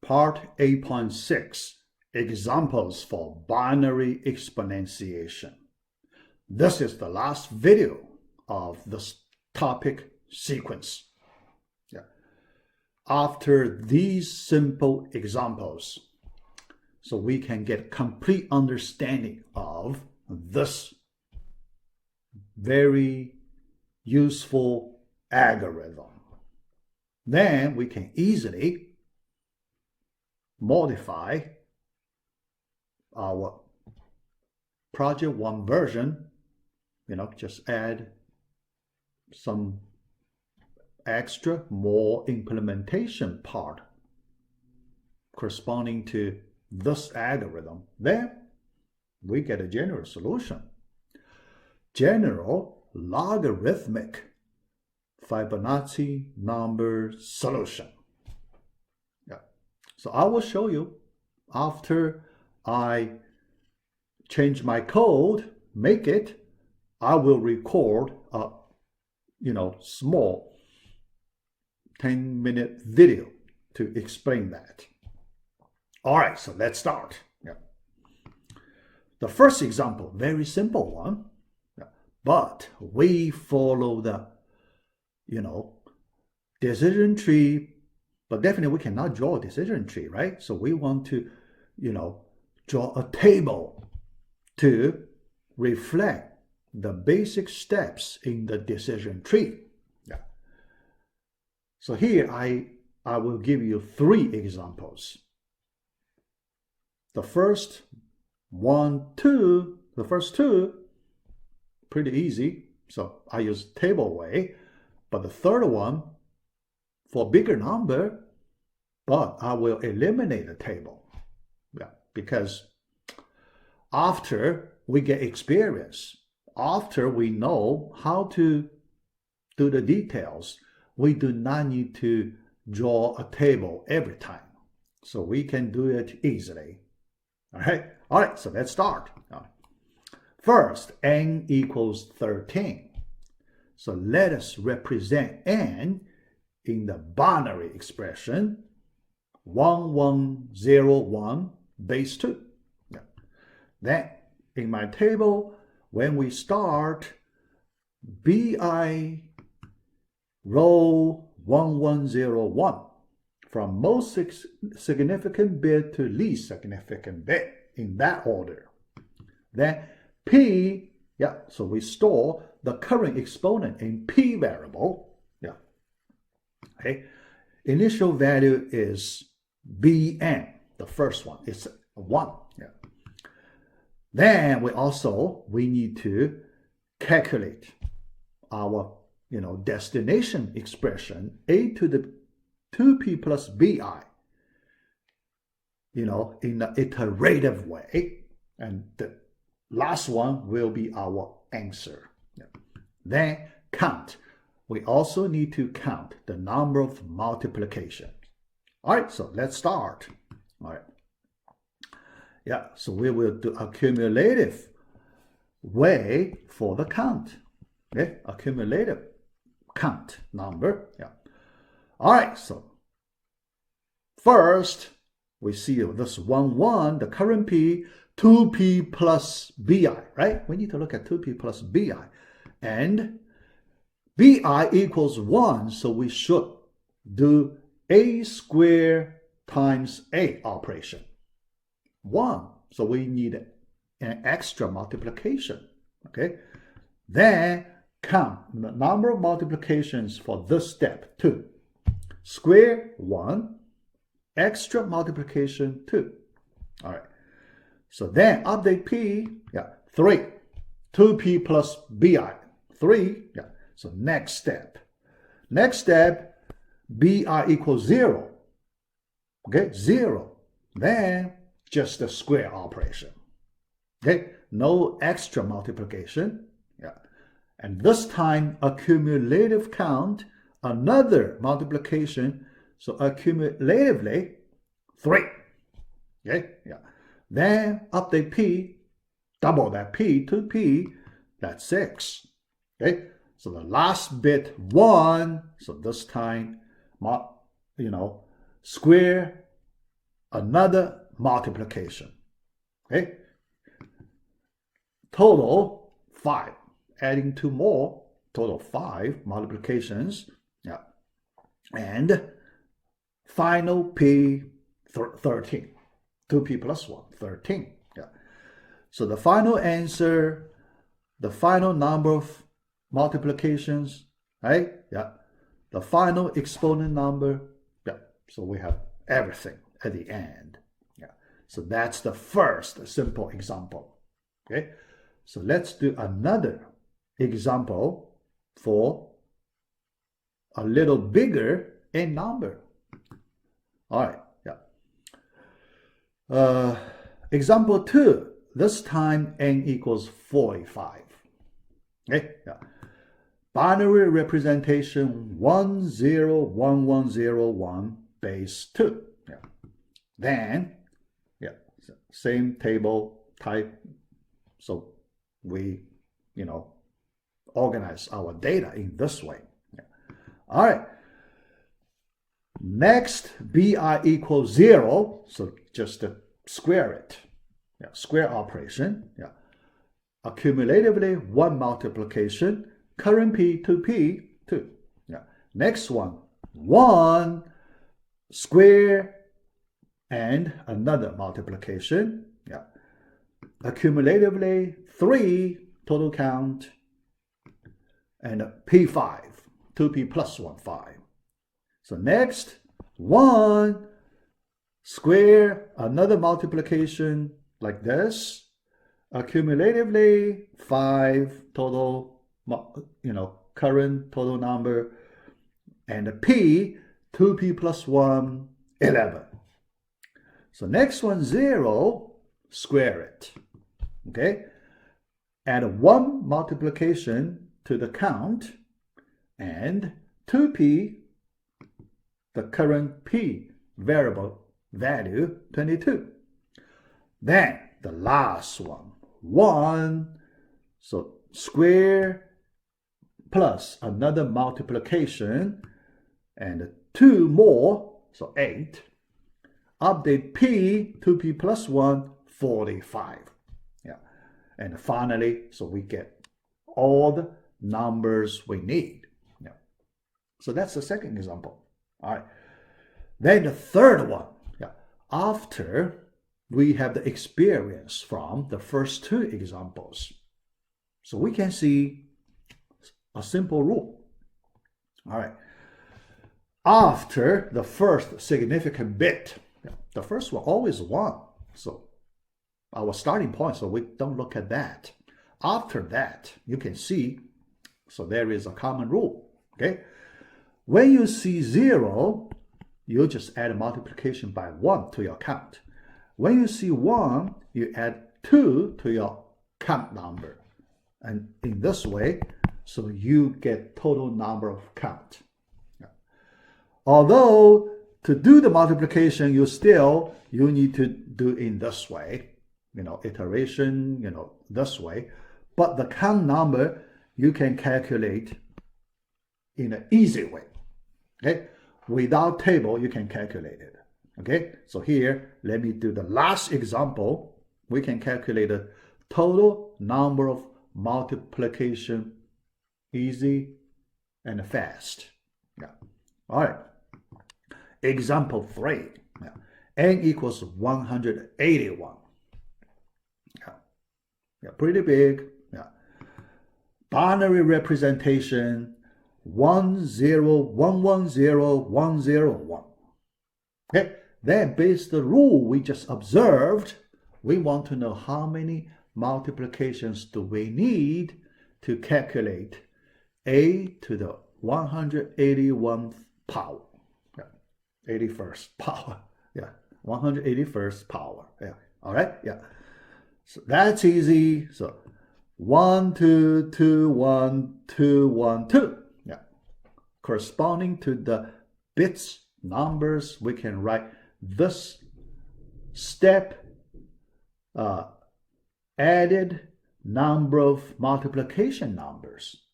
Part 8.6, Examples for Binary Exponentiation. This is the last video of this topic sequence. After these simple examples, so we can get complete understanding of this very useful algorithm. Then we can easily modify our project 1 version, just add some extra, more implementation part corresponding to this algorithm. Then we get a general solution. General logarithmic Fibonacci number solution. So I will show you after I change my code, make it, I will record a small 10-minute video to explain that. All right, so let's start. The first example, very simple one, but we follow the, decision tree, but definitely we cannot draw a decision tree, right? So we want to, draw a table to reflect the basic steps in the decision tree. So here I will give you 3 examples. The first 1, 2, the first 2, pretty easy. So I use table way, but the third one for bigger number, but I will eliminate the table. Because after we get experience, after we know how to do the details, we do not need to draw a table every time. So we can do it easily. All right, so let's start. First, n equals 13. So let us represent n in the binary expression 1101 base 2. Then in my table, when we start BI row 1101 from most significant bit to least significant bit in that order. Then P, so we store the current exponent in P variable. Initial value is Bn, the first one, it's 1. Then we need to calculate our destination expression a to the 2p plus bi, in the iterative way, and the last one will be our answer. Then count. We also need to count the number of multiplications. All right, so let's start. All right. So we will do a cumulative way for the count. A cumulative count number. All right, so first we see this 1, 1, the current P, 2P plus BI, right? We need to look at 2P plus BI. And BI equals 1, so we should do A squared times A operation. 1, so we need an extra multiplication, Then count the number of multiplications for this step, 2. Square 1, extra multiplication 2. All right. So then update P, 3. 2P plus BI, 3. So next step. Next step, BI equals 0. 0. Then just the square operation. No extra multiplication. And this time, accumulative count, another multiplication. So accumulatively, 3. Then update P, double that P, 2P, that's 6. So the last bit 1, so this time square another multiplication. Okay? Total 5. Adding 2 more, total 5 multiplications. Yeah. And final P 13. 2P plus 1, 13. Yeah. So the final answer, the final number of multiplications, right? Yeah. The final exponent number. Yeah. So we have everything at the end. Yeah. So that's the first simple example. Okay. So let's do another example for a little bigger n number. All right. Yeah. Example 2. This time n equals 45. Okay. Yeah. Binary representation 101101 base 2. Yeah. Then, yeah, same table type. So we, organize our data in this way. Yeah. All right. Next, bi equals 0. So just square it. Yeah. Square operation. Yeah. Accumulatively, 1 multiplication. Current P, 2P, 2. Yeah. Next one, 1 square and another multiplication. Yeah. Accumulatively, 3 total count. And P5, 2P plus 1, 5. So next, 1 square, another multiplication like this. Accumulatively, 5 total, current total number. And P, 2P plus 1, 11. So next one, 0, square it. Okay? Add 1 multiplication to the count, and 2P, the current P variable value, 22. Then the last one, 1, so square plus another multiplication, and 2 more, so 8. Update P, 2P plus 1, 45. Yeah. And finally, so we get all the numbers we need. Yeah. So that's the second example. All right. Then the third one. Yeah. After we have the experience from the first 2 examples, so we can see a simple rule. All right. After the first significant bit, the first one always 1. So our starting point, so we don't look at that. After that, you can see, so there is a common rule. Okay. When you see 0, you just add a multiplication by 1 to your count. When you see 1, you add 2 to your count number. And in this way, so you get total number of count. Yeah. Although to do the multiplication, you need to do in this way, iteration, this way. But the count number, you can calculate in an easy way. Okay? Without table, you can calculate it. Okay? So here, let me do the last example. We can calculate the total number of multiplication easy and fast. Yeah. All right. Example 3. Yeah. N equals 181. Yeah, pretty big. Yeah. Binary representation 101100101. Okay. Then based on the rule we just observed, we want to know how many multiplications do we need to calculate a to the 181th power. Yeah. 81st power. Yeah. 181st power. Yeah. All right. Yeah. So that's easy. So 1, 2, 2, 1, 2, 1, 2. Yeah. Corresponding to the bits numbers, we can write this step added number of multiplication numbers.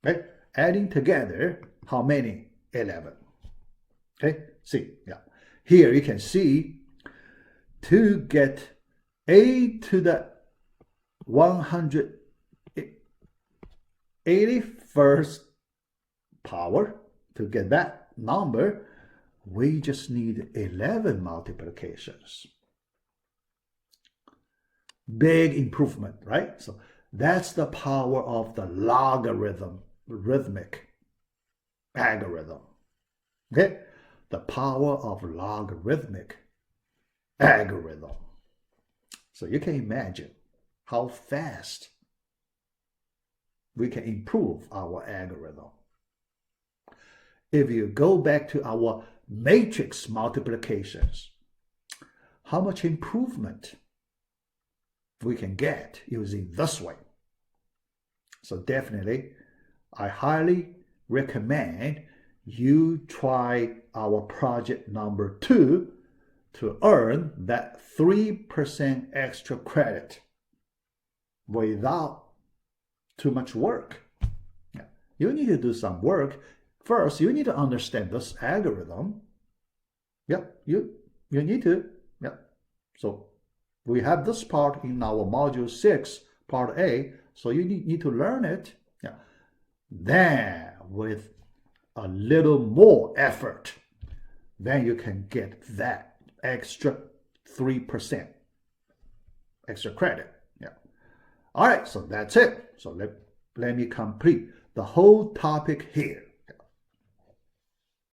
Okay? Adding together, how many? 11. Okay, see, yeah. Here you can see to get a to the 181st power, to get that number, we just need 11 multiplications. Big improvement, right? So that's the power of the rhythmic algorithm. Okay? The power of logarithmic algorithm. So you can imagine how fast we can improve our algorithm. If you go back to our matrix multiplications, how much improvement we can get using this way. So definitely, I highly recommend you try our project number 2 to earn that 3% extra credit without too much work. You need to do some work. First, you need to understand this algorithm. Yep, you need to. Yep. So we have this part in our module 6, part A. So you need to learn it. Yeah. Then with a little more effort, then you can get that extra 3% extra credit. Yeah. All right, so that's it. So let me complete the whole topic here.